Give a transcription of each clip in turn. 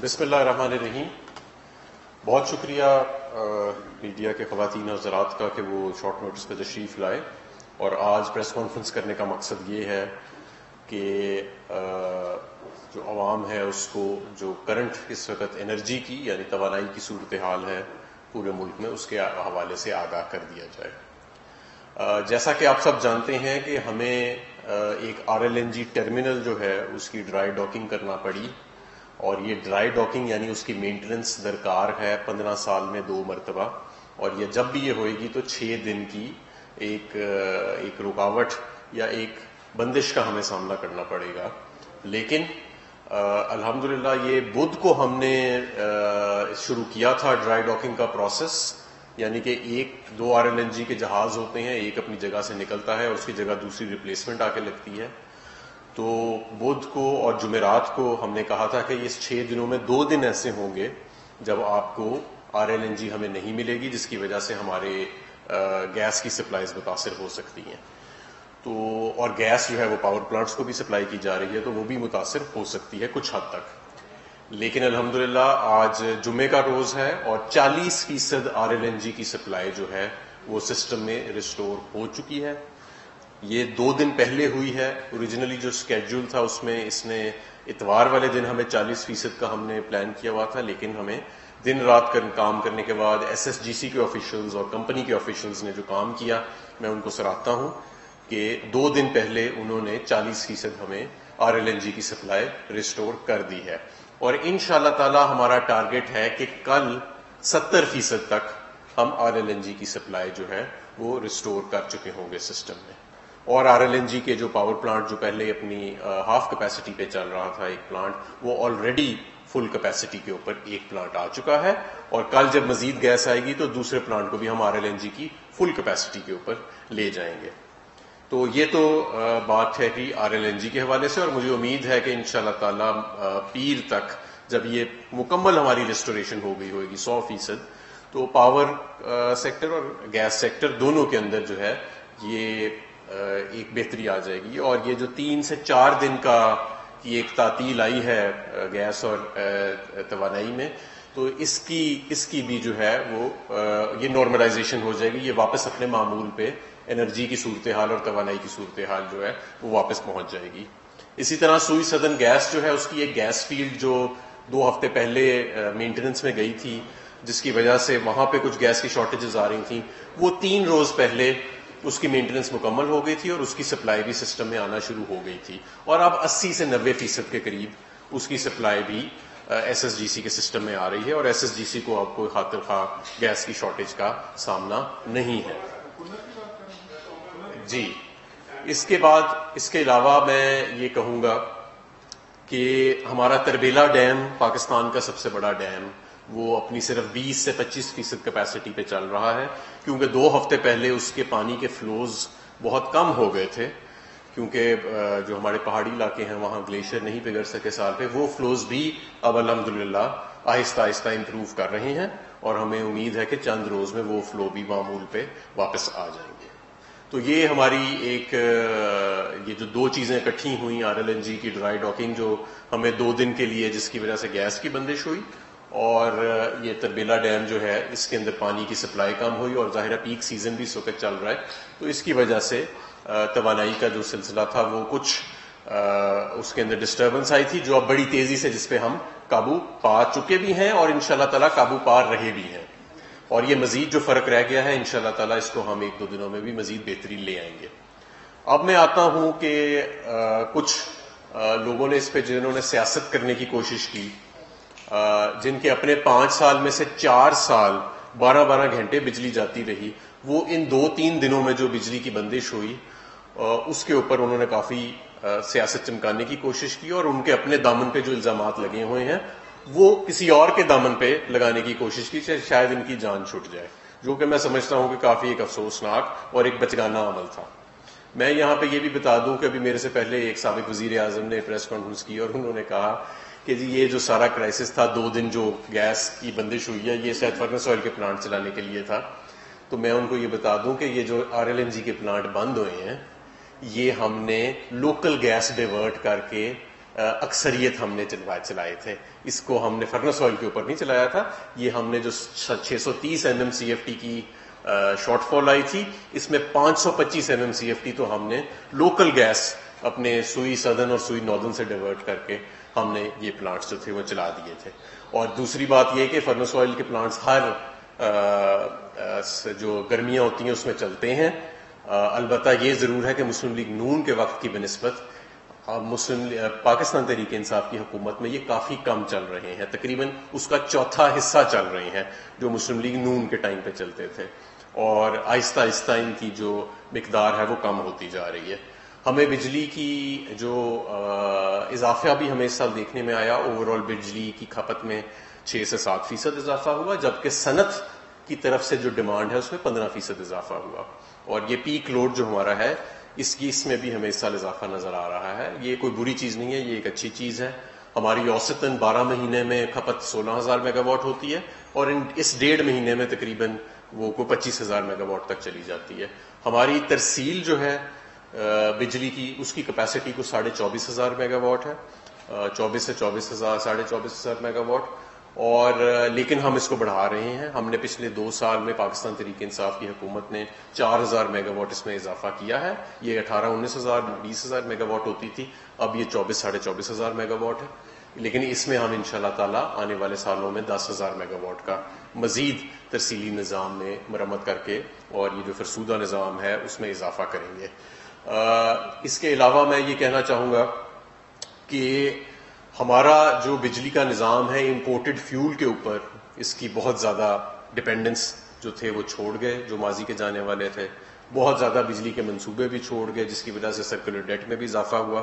بسم اللہ الرحمن الرحیم. بہت شکریہ میڈیا کے خواتین اور حضرات کا کہ وہ شارٹ نوٹس پہ تشریف لائے، اور آج پریس کانفرنس کرنے کا مقصد یہ ہے کہ جو عوام ہے اس کو جو کرنٹ اس وقت انرجی کی یعنی توانائی کی صورتحال ہے پورے ملک میں، اس کے حوالے سے آگاہ کر دیا جائے. جیسا کہ آپ سب جانتے ہیں کہ ہمیں ایک RLNG ٹرمینل جو ہے اس کی ڈرائی ڈاکنگ کرنا پڑی، اور یہ ڈرائی ڈاکنگ یعنی اس کی مینٹیننس درکار ہے 15 سال میں 2 مرتبہ، اور یہ جب بھی یہ ہوئے گی تو 6 دن کی ایک رکاوٹ یا ایک بندش کا ہمیں سامنا کرنا پڑے گا. لیکن الحمدللہ یہ بدھ کو ہم نے شروع کیا تھا ڈرائی ڈاکنگ کا پروسیس، یعنی کہ 2 RLNG کے جہاز ہوتے ہیں، ایک اپنی جگہ سے نکلتا ہے اور اس کی جگہ دوسری ریپلیسمنٹ آ کے لگتی ہے. تو بدھ کو اور جمعرات کو ہم نے کہا تھا کہ اس 6 دنوں میں 2 دن ایسے ہوں گے جب آپ کو RLNG ہمیں نہیں ملے گی، جس کی وجہ سے ہمارے گیس کی سپلائیز متاثر ہو سکتی ہیں. تو اور گیس جو ہے وہ پاور پلانٹس کو بھی سپلائی کی جا رہی ہے، تو وہ بھی متاثر ہو سکتی ہے کچھ حد تک. لیکن الحمدللہ آج جمعے کا روز ہے اور 40% RLNG کی سپلائی جو ہے وہ سسٹم میں ریسٹور ہو چکی ہے. یہ 2 دن پہلے ہوئی ہے. اوریجنلی جو اسکیڈول تھا اس میں اس نے اتوار والے دن ہمیں 40% کا ہم نے پلان کیا ہوا تھا، لیکن ہمیں دن رات کام کرنے کے بعد SSGC کے آفیشلز اور کمپنی کے آفیشلز نے جو کام کیا میں ان کو سراہتا ہوں کہ 2 دن پہلے انہوں نے 40% ہمیں RLNG کی سپلائی ریسٹور کر دی ہے. اور انشاءاللہ تعالی ہمارا ٹارگٹ ہے کہ کل 70% تک ہم RLNG کی سپلائی جو ہے وہ ریسٹور کر چکے ہوں گے سسٹم میں. اور RLNG کے جو پاور پلانٹ جو پہلے اپنی ہاف کیپیسٹی پہ چل رہا تھا ایک پلانٹ، وہ آلریڈی فل کیپیسٹی کے اوپر ایک پلانٹ آ چکا ہے، اور کل جب مزید گیس آئے گی تو دوسرے پلانٹ کو بھی ہم RLNG کی فل کیپیسٹی کے اوپر لے جائیں گے. تو یہ تو بات ہے کہ RLNG کے حوالے سے، اور مجھے امید ہے کہ انشاءاللہ تعالی پیر تک جب یہ مکمل ہماری ریسٹوریشن ہو گئی ہوگی 100%، تو پاور سیکٹر اور گیس سیکٹر دونوں کے اندر جو ہے یہ ایک بہتری آ جائے گی. اور یہ جو 3 سے 4 دن کی ایک تعطیل آئی ہے گیس اور توانائی میں، تو اس کی بھی جو ہے وہ یہ نارملائزیشن ہو جائے گی. یہ واپس اپنے معمول پہ انرجی کی صورتحال اور توانائی کی صورتحال جو ہے وہ واپس پہنچ جائے گی. اسی طرح سوئی سدن گیس جو ہے اس کی ایک گیس فیلڈ جو 2 ہفتے پہلے مینٹیننس میں گئی تھی، جس کی وجہ سے وہاں پہ کچھ گیس کی شارٹیجز آ رہی تھیں، وہ 3 روز پہلے اس کی مینٹیننس مکمل ہو گئی تھی اور اس کی سپلائی بھی سسٹم میں آنا شروع ہو گئی تھی. اور اب 80 سے 90% کے قریب اس کی سپلائی بھی SSGC کے سسٹم میں آ رہی ہے، اور SSGC کو اب کوئی خاطر خواہ گیس کی شارٹیج کا سامنا نہیں ہے. جی، اس کے علاوہ میں یہ کہوں گا کہ ہمارا تربیلا ڈیم پاکستان کا سب سے بڑا ڈیم، وہ اپنی صرف 20 سے 25% کیپیسٹی پہ چل رہا ہے، کیونکہ 2 ہفتے پہلے اس کے پانی کے فلوز بہت کم ہو گئے تھے، کیونکہ جو ہمارے پہاڑی علاقے ہیں وہاں گلیشیئر نہیں پگھل سکے سال پہ. وہ فلوز بھی اب الحمدللہ آہستہ آہستہ امپروو کر رہے ہیں، اور ہمیں امید ہے کہ چند روز میں وہ فلو بھی معمول پہ واپس آ جائیں گے. تو یہ ہماری یہ جو 2 چیزیں اکٹھی ہوئیں، RLNG کی ڈرائی ڈاکنگ جو ہمیں 2 دن کے لیے جس کی وجہ سے گیس کی بندش ہوئی، اور یہ تربیلا ڈیم جو ہے اس کے اندر پانی کی سپلائی کم ہوئی، اور ظاہر پیک سیزن بھی اس وقت چل رہا ہے، تو اس کی وجہ سے توانائی کا جو سلسلہ تھا وہ کچھ اس کے اندر ڈسٹربنس آئی تھی، جو اب بڑی تیزی سے جس پہ ہم قابو پا چکے بھی ہیں اور انشاءاللہ تعالی قابو پا رہے بھی ہیں. اور یہ مزید جو فرق رہ گیا ہے انشاءاللہ تعالی اس کو ہم 1-2 دنوں میں بھی مزید بہتری لے آئیں گے. اب میں آتا ہوں کہ کچھ لوگوں نے اس پہ جنہوں نے سیاست کرنے کی کوشش کی، جن کے اپنے 5 سال میں سے 4 سال 12 گھنٹے بجلی جاتی رہی، وہ ان 2-3 دنوں میں جو بجلی کی بندش ہوئی اس کے اوپر انہوں نے کافی سیاست چمکانے کی کوشش کی، اور ان کے اپنے دامن پہ جو الزامات لگے ہوئے ہیں وہ کسی اور کے دامن پہ لگانے کی کوشش کی، شاید ان کی جان چھٹ جائے، جو کہ میں سمجھتا ہوں کہ کافی ایک افسوسناک اور ایک بچگانہ عمل تھا. میں یہاں پہ یہ بھی بتا دوں کہ ابھی میرے سے پہلے ایک سابق وزیر اعظم نے پریس کانفرنس کی، اور انہوں نے کہا کہ جی یہ جو سارا کرائسس تھا 2 دن جو گیس کی بندش ہوئی ہے، یہ شاید فرنس آئل کے پلانٹ چلانے کے لیے تھا. تو میں ان کو یہ بتا دوں کہ یہ جو RLNG کے پلانٹ بند ہوئے ہیں، یہ ہم نے لوکل گیس ڈیورٹ کر کے اکثریت ہم نے چلائے تھے. اس کو ہم نے فرنس آئل کے اوپر نہیں چلایا تھا. یہ ہم نے جو 630 MMCFT کی شارٹ فال آئی تھی, اس میں 525 MMCFT تو ہم نے لوکل گیس اپنے سوئی سدرن اور سوئی ناردرن سے ڈائیورٹ کر کے ہم نے یہ پلانٹس جو تھے وہ چلا دیے تھے. اور دوسری بات یہ کہ فرنس آئل کے پلانٹس ہر جو گرمیاں ہوتی ہیں اس میں چلتے ہیں. البتہ یہ ضرور ہے کہ مسلم لیگ نون کے وقت کی بنسبت پاکستان تحریک انصاف کی حکومت میں یہ کافی کم چل رہے ہیں. تقریباً اس کا چوتھا حصہ چل رہے ہیں جو مسلم لیگ نون کے ٹائم پہ چلتے تھے, اور آہستہ آہستہ ان کی جو مقدار ہے وہ کم ہوتی جا رہی ہے. ہمیں بجلی کی جو اضافہ بھی ہمیں اس سال دیکھنے میں آیا, اوور آل بجلی کی کھپت میں 6 سے 7% اضافہ ہوا, جبکہ صنعت کی طرف سے جو ڈیمانڈ ہے اس میں 15% اضافہ ہوا. اور یہ پیک لوڈ جو ہمارا ہے اس میں بھی ہمیں اس سال اضافہ نظر آ رہا ہے. یہ کوئی بری چیز نہیں ہے, یہ ایک اچھی چیز ہے. ہماری اوسطاً 12 مہینے میں کھپت 16,000 میگا واٹ ہوتی ہے, اور اس 1.5 مہینے میں تقریباً وہ کوئی 25,000 میگا واٹ تک چلی جاتی ہے. ہماری ترسیل جو ہے بجلی کی, اس کی کیپیسٹی کو 24,500 میگا واٹ ہے, 24 سے 24,000 24,500 میگا واٹ. اور لیکن ہم اس کو بڑھا رہے ہیں. ہم نے پچھلے 2 سال میں پاکستان تحریک انصاف کی حکومت نے 4,000 میگا واٹ اس میں اضافہ کیا ہے. یہ 18-19,000 20,000 میگا واٹ ہوتی تھی, اب یہ 24,000 میگا واٹ ہے. لیکن اس میں ہم انشاءاللہ تعالی آنے والے سالوں میں 10,000 میگا واٹ کا مزید ترسیلی نظام میں مرمت کر کے اور یہ جو فرسودہ نظام ہے اس میں اضافہ کریں گے. اس کے علاوہ میں یہ کہنا چاہوں گا کہ ہمارا جو بجلی کا نظام ہے امپورٹڈ فیول کے اوپر اس کی بہت زیادہ ڈپینڈنس جو تھے وہ چھوڑ گئے, جو ماضی کے جانے والے تھے. بہت زیادہ بجلی کے منصوبے بھی چھوڑ گئے, جس کی وجہ سے سرکولر ڈیٹ میں بھی اضافہ ہوا.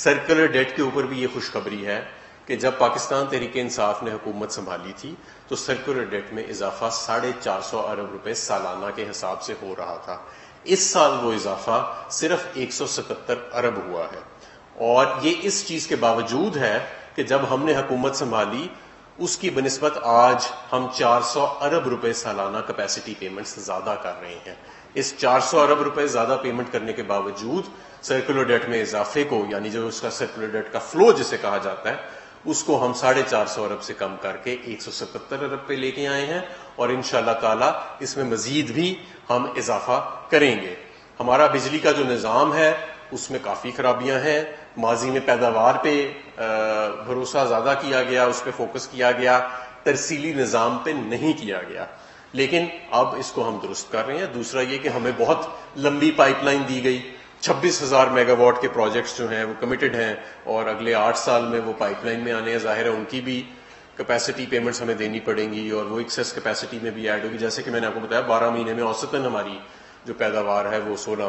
سرکولر ڈیٹ کے اوپر بھی یہ خوشخبری ہے کہ جب پاکستان تحریک انصاف نے حکومت سنبھالی تھی تو سرکولر ڈیٹ میں اضافہ 450 ارب روپے سالانہ کے حساب سے ہو رہا تھا. اس سال وہ اضافہ صرف 177 ارب ہوا ہے, اور یہ اس چیز کے باوجود ہے کہ جب ہم نے حکومت سنبھالی اس کی بنسبت آج ہم 400 ارب روپے سالانہ کیپیسٹی پیمنٹس زیادہ کر رہے ہیں. اس 400 ارب روپے زیادہ پیمنٹ کرنے کے باوجود سرکولر ڈیٹ میں اضافے کو, یعنی جو اس کا سرکولر ڈیٹ کا فلو جسے کہا جاتا ہے, اس کو ہم 450 ارب سے کم کر کے 177 ارب پہ لے کے آئے ہیں, اور انشاءاللہ تعالی اس میں مزید بھی ہم اضافہ کریں گے. ہمارا بجلی کا جو نظام ہے اس میں کافی خرابیاں ہیں. ماضی میں پیداوار پہ بھروسہ زیادہ کیا گیا, اس پہ فوکس کیا گیا, ترسیلی نظام پہ نہیں کیا گیا, لیکن اب اس کو ہم درست کر رہے ہیں. دوسرا یہ کہ ہمیں بہت لمبی پائپ لائن دی گئی, 26,000 میگا واٹ کے پروجیکٹس جو ہیں وہ کمیٹڈ ہیں, اور اگلے 8 سال میں وہ پائپ لائن میں آنے ہیں. ظاہر ہے ان کی بھی کیپیسٹی پیمنٹس ہمیں دینی پڑیں گی, اور وہ ایکسیس کیپیسٹی میں بھی ایڈ ہوگی. جیسے کہ میں نے آپ کو بتایا 12 مہینے میں اوسطاً ہماری جو پیداوار ہے وہ 16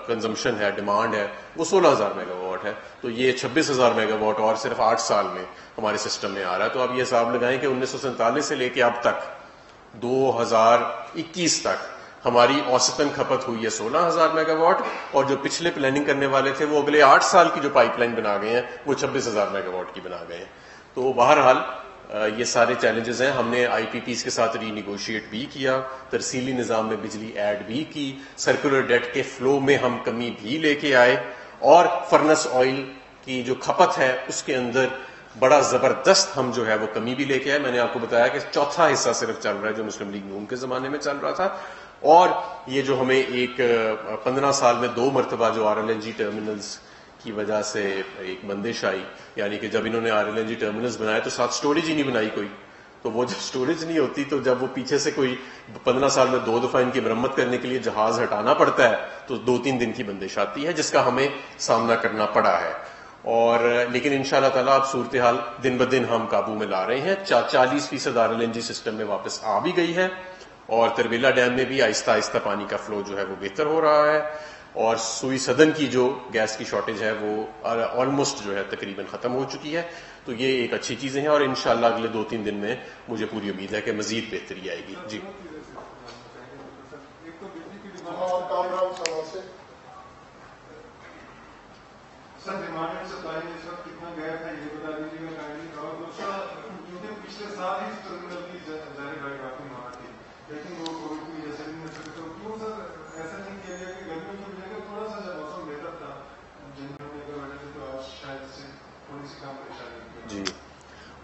کنزمپشن ہے, ڈیمانڈ ہے وہ 16,000 میگا واٹ ہے. تو یہ 26,000 میگا واٹ اور صرف 8 سال میں ہمارے سسٹم میں آ رہا ہے. تو اب یہ حساب لگائیں کہ 1947 سے لے کے اب تک 2021 تک ہماری اوسطاً کھپت ہوئی ہے 16,000 میگا واٹ, اور جو پچھلے پلاننگ کرنے والے تھے وہ اگلے 8 سال کی جو پائپ لائن بنا گئے ہیں وہ 26,000 میگا واٹ کی بنا گئے ہیں. تو بہرحال یہ سارے چیلنجز ہیں. ہم نے آئی پی پیز کے ساتھ ری نیگوشیٹ بھی کیا, ترسیلی نظام میں بجلی ایڈ بھی کی, سرکولر ڈیٹ کے فلو میں ہم کمی بھی لے کے آئے, اور فرنس آئل کی جو کھپت ہے اس کے اندر بڑا زبردست ہم جو ہے وہ کمی بھی لے کے آئے. میں نے آپ کو بتایا کہ چوتھا حصہ صرف چل رہا ہے جو مسلم لیگ نون کے زمانے میں چل رہا تھا. اور یہ جو ہمیں ایک 15 سال میں 2 مرتبہ جو RLNG ٹرمینلز کی وجہ سے ایک بندش آئی, یعنی کہ جب انہوں نے RLNG ٹرمینلز بنائے تو ساتھ سٹوریج ہی نہیں بنائی کوئی. تو وہ جب سٹوریج نہیں ہوتی تو جب وہ پیچھے سے کوئی 15 سال میں 2 دفعہ ان کی مرمت کرنے کے لیے جہاز ہٹانا پڑتا ہے تو 2-3 دن کی بندش آتی ہے, جس کا ہمیں سامنا کرنا پڑا ہے. اور لیکن انشاءاللہ تعالیٰ اب صورتحال دن بدن ہم قابو میں لا رہے ہیں. 40% RLNG سسٹم میں واپس آ بھی گئی ہے, اور تربیلا ڈیم میں بھی آہستہ آہستہ پانی کا فلو جو ہے وہ بہتر ہو رہا ہے, اور سوئی سدن کی جو گیس کی شارٹیج ہے وہ آلموسٹ جو ہے تقریباً ختم ہو چکی ہے. تو یہ ایک اچھی چیزیں ہیں, اور انشاءاللہ اگلے 2-3 دن میں مجھے پوری امید ہے کہ مزید بہتری آئے گی. جی سر, ڈیمانڈ اینڈ سپلائی اس وقت کتنا گیپ ہے یہ بتا دیجیے گا کائنڈلی. اور دوسرا, کیونکہ پچھلے سال ہی ٹرمینل کی ظاہر ہے کافی مانگ تھی, لیکن وہ کووڈ کی وجہ سے نہیں مل سکے. تو کیوں سر ایسا نہیں کیا گیا کہ گرمیوں کی وجہ سے تھوڑا سا جب موسم بہتر تھا جن کی وجہ سے, تو آج شاید سے تھوڑی سی کم پریشانی. جی,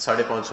550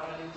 RLNG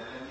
LNG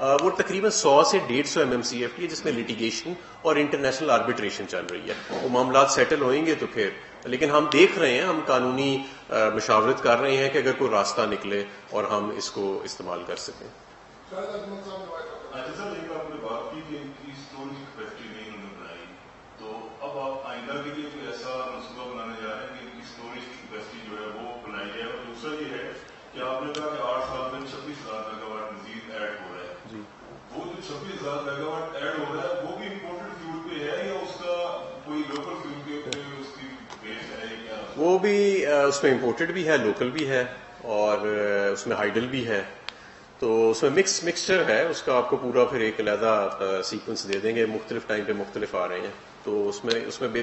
وہ تقریباً 100 سے 150 MMCFT ہے جس میں لٹیگیشن اور انٹرنیشنل آربیٹریشن چل رہی ہے. وہ معاملات سیٹل ہوئیں گے تو پھر، لیکن ہم دیکھ رہے ہیں، ہم قانونی مشاورت کر رہے ہیں کہ اگر کوئی راستہ نکلے اور ہم اس کو استعمال کر سکیں. اچھا سر، ایک آپ نے بات کی کہ ان کی اسٹوریج کیپیسٹی نہیں انہوں نے بنائی، تو اب آپ آئندہ کے لیے کوئی ایسا منصوبہ بنانے جا رہے ہیں کہ ان کی اسٹوریج کی کیپیسٹی جو ہے وہ بنائی جائے. اور دوسرا یہ ہے کہ آپ نے کہا کہ 8 سال میں 26,000 میگا واٹ مزید ایڈ ہو رہا ہے. وہ جو 26,000 میگا واٹ ایڈ ہو رہا ہے وہ بھی امپورٹڈ فیول پہ ہے یا اس کا کوئی لوکل فیول کے اوپر اس کی بیس ہے کیا؟ وہ بھی اس میں امپورٹڈ بھی ہے، لوکل بھی ہے، اور اس میں ہائیڈل بھی ہے. تو اس میں مکسچر ہے، اس کا آپ کو پورا پھر ایک علیحدہ سیکوینس دے دیں گے، مختلف ٹائم پہ مختلف آ رہے ہیں. تو اس میں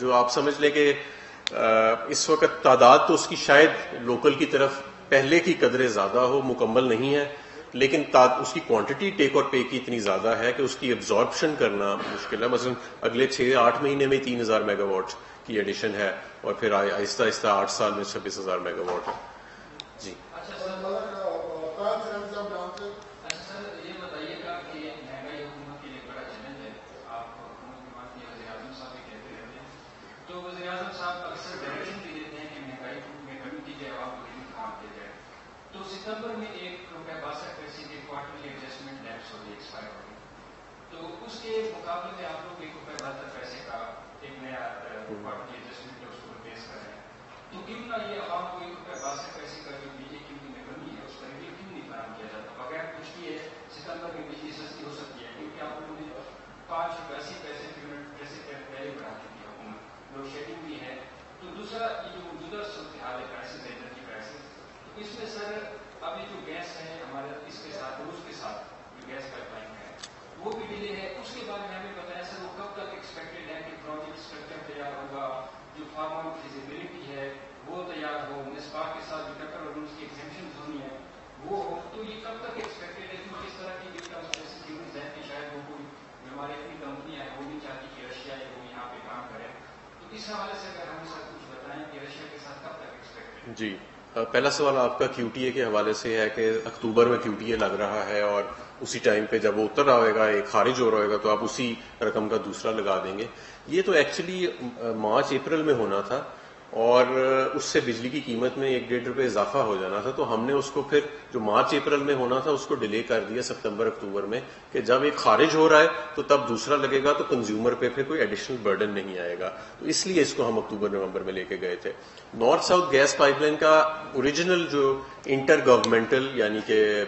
جو آپ سمجھ لیں کہ اس وقت تعداد تو اس کی شاید لوکل کی طرف پہلے کی قدرے زیادہ ہو، مکمل نہیں ہے، لیکن اس کی کوانٹٹی ٹیک اور پے کی اتنی زیادہ ہے کہ اس کی ایبزارپشن کرنا مشکل ہے. مثلا اگلے 6-8 مہینے میں 3,000 میگا واٹ کی ایڈیشن ہے، اور پھر آہستہ آہستہ 8 سال میں 26,000 میگا واٹ ہے. جی سر یہ بتائیے گا کہ مہنگائی حکومت کے لیے بڑا چیلنج ہے. آپ حکومت کی بات کی، وزیر اعظم صاحب بھی کہتے رہتے ہیں، تو وزیر اعظم صاحب اکثر ڈائریکشن بھی دیتے ہیں کہ مہنگائی میں کمی کی جائے، عوام کو ریلیف کام کیا جائے. تو ستمبر میں 1 روپے 62 پیسے کی کوارٹرلی ایڈجسٹمنٹ ٹیکس ہو گئی، ایکسپائر ہو گئی. تو اس کے مقابلے میں آپ لوگ 1 روپے 72 پیسے کا ایک نیا کوارٹرلی ایڈجسٹمنٹ ہے، اس کو ریپلیس کر رہے ہیں. تو کیوں نہ یہ عوام کو 1 روپے 62 پیسے کا جو بجلی کی میں کمی ہے اس پر ریلیف کیوں نہیں فراہم کیا جاتا؟ بغیر کچھ کیے ستمبر میں بجلی سستی ہو سکتی ہے، کیونکہ آپ لوگوں نے 5.80 پیسے فی یونٹ جیسے پہلے بڑھا چکی ہے حکومت، لوڈ شیڈنگ بھی ہے. تو دوسرا یہ جو موجودہ صورتحال ہے کرائسس ہے، انرجی کرائسس، تو اس میں سر ابھی جو گیس ہے ہمارے اس کے ساتھ روس کے ساتھ جو گیس پائپ لائن ہے وہ بھی ڈیلے ہے. اس کے بارے میں ہمیں بتایا سر وہ کب تک ایکسپیکٹڈ ہے کہ پروجیکٹ اسٹرکچر تیار ہوگا، جو فارمر فیزیبلٹی ہے وہ تیار ہو، نسبا کے ساتھ جو پیپر اور روس کی ایگزیمشن ہونی ہے وہ ہو. تو یہ کب تک ایکسپیکٹڈ ہے؟ کیونکہ اس طرح کی ڈیٹا ہے کہ شاید وہ کوئی جو ہماری اپنی کمپنیاں ہیں وہ نہیں چاہتی کہ رشیا ہے وہ یہاں پہ کام کرے. تو اس حوالے سے اگر ہمیں سر کچھ بتائیں کہ رشیا کے ساتھ کب تک ایکسپیکٹڈ؟ جی، پہلا سوال آپ کا QTA کے حوالے سے ہے کہ اکتوبر میں QTA لگ رہا ہے، اور اسی ٹائم پہ جب وہ اتر رہا ہوگا، ایک خارج ہو رہا ہوگا، تو آپ اسی رقم کا دوسرا لگا دیں گے. یہ تو ایکچولی مارچ اپریل میں ہونا تھا، اور اس سے بجلی کی قیمت میں 1-1.5 روپے اضافہ ہو جانا تھا. تو ہم نے اس کو پھر جو مارچ اپریل میں ہونا تھا اس کو ڈیلے کر دیا ستمبر اکتوبر میں، کہ جب ایک خارج ہو رہا ہے تو تب دوسرا لگے گا، تو کنزیومر پہ پھر کوئی ایڈیشنل برڈن نہیں آئے گا. تو اس لیے اس کو ہم اکتوبر نومبر میں لے کے گئے تھے. North south gas pipeline کا اوریجنل جو انٹر گورنمنٹل یعنی کہ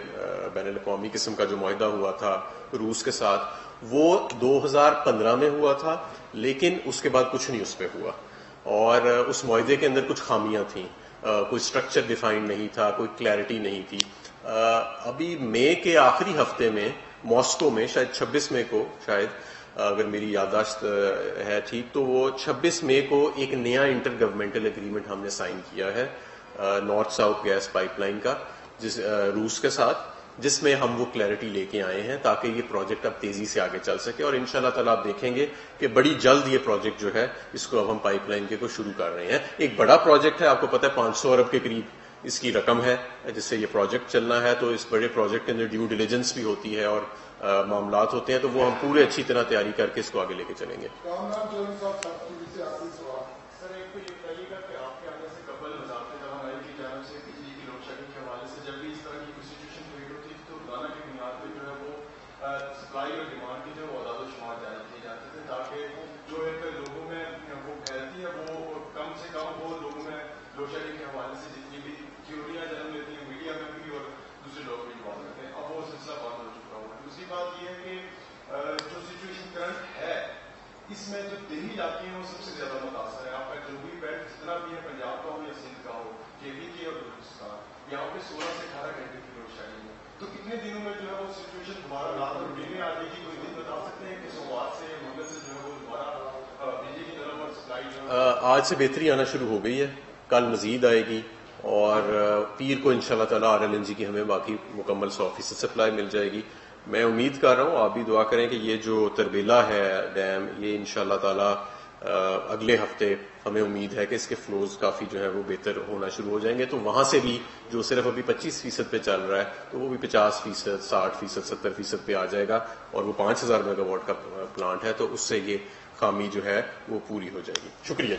بین الاقوامی قسم کا جو معاہدہ ہوا تھا روس کے ساتھ، وہ 2015 میں ہوا تھا، لیکن اس کے بعد کچھ نہیں اس پہ ہوا، اور اس معاہدے کے اندر کچھ خامیاں تھیں، کوئی سٹرکچر ڈیفائنڈ نہیں تھا، کوئی کلیئرٹی نہیں تھی. ابھی مئی کے آخری ہفتے میں ماسکو میں شاید 26 مئی کو، شاید اگر میری یادداشت ہے ٹھیک، تو وہ 26 مئی کو ایک نیا انٹر گورنمنٹل ایگریمنٹ ہم نے سائن کیا ہے north south gas pipeline کا روس کے ساتھ، جس میں ہم وہ کلیئرٹی لے کے آئے ہیں تاکہ یہ پروجیکٹ اب تیزی سے آگے چل سکے. اور انشاءاللہ تعالیٰ آپ دیکھیں گے کہ بڑی جلد یہ پروجیکٹ جو ہے اس کو اب ہم پائپ لائن کے کو شروع کر رہے ہیں. ایک بڑا پروجیکٹ ہے، آپ کو پتہ ہے 500 ارب کے قریب اس کی رقم ہے جس سے یہ پروجیکٹ چلنا ہے. تو اس بڑے پروجیکٹ کے اندر ڈیو ڈیلیجنس بھی ہوتی ہے اور معاملات ہوتے ہیں، تو وہ ہم پورے اچھی طرح تیاری کر کے اس کو آگے لے کے چلیں گے. سر ایک تو یہ بتائیے گا کہ آپ کے آنے سے قبل وزارت توانائی کی جانب سے بجلی کی لوڈ شیڈنگ کے حوالے سے جب بھی اس طرح کی کوئی سچویشن کریٹ ہوتی تھی تو روزانہ کی بنیاد پہ جو ہے وہ سپلائی اور ڈیمانڈ کی جو ہے وہ اعداد و شمار جاری کیے جاتے تھے تاکہ جو ایک لوگوں میں وہ پھیلتی ہے وہ کم سے کم وہ لوگوں میں لوڈ شیڈنگ کے حوالے سے جتنی بھی تھیوریاں جنم لیتی ہیں میڈیا میں بھی اور دوسرے لوگ بھی انوالو ہوتے ہیں، اب وہ سلسلہ بند ہو چکا ہوا ہے. دوسری بات یہ ہے کہ جو سچویشن کرنٹ ہے اس میں جو دیہی علاقے ہیں وہ سب سے زیادہ متاثر ہے. آپ کا جنوبی بیلٹ جتنا بھی ہے، پنجاب کا ہو یا سندھ کا ہو، KP کی اور بلوچستان، یہاں پہ 16 سے 18 گھنٹے کی لوڈ شیڈنگ ہے. تو کتنے دنوں میں جو ہے وہ سچویشن دوبارہ رات اور ڈے میں آ جائے گی؟ کوئی دن بتا سکتے ہیں کہ سوموار سے منگل سے جو ہے وہ دوبارہ بجلی کی طرف اور سپلائی جو ہے؟ آج سے بہتری آنا شروع ہو گئی ہے، کل مزید آئے گی، اور پیر کو انشاءاللہ تعالیٰ RLNG کی ہمیں باقی مکمل 100% سپلائی مل جائے گی. میں امید کر رہا ہوں، آپ بھی دعا کریں کہ یہ جو تربیلا ہے ڈیم، یہ انشاءاللہ تعالیٰ اگلے ہفتے ہمیں امید ہے کہ اس کے فلوز کافی جو ہے وہ بہتر ہونا شروع ہو جائیں گے. تو وہاں سے بھی جو صرف ابھی 25% پہ چل رہا ہے تو وہ بھی 50%, 60%, 70% پہ آ جائے گا, اور وہ 5000 میگا واٹ کا پلانٹ ہے, تو اس سے یہ خامی جو ہے وہ پوری ہو جائے گی. شکریہ.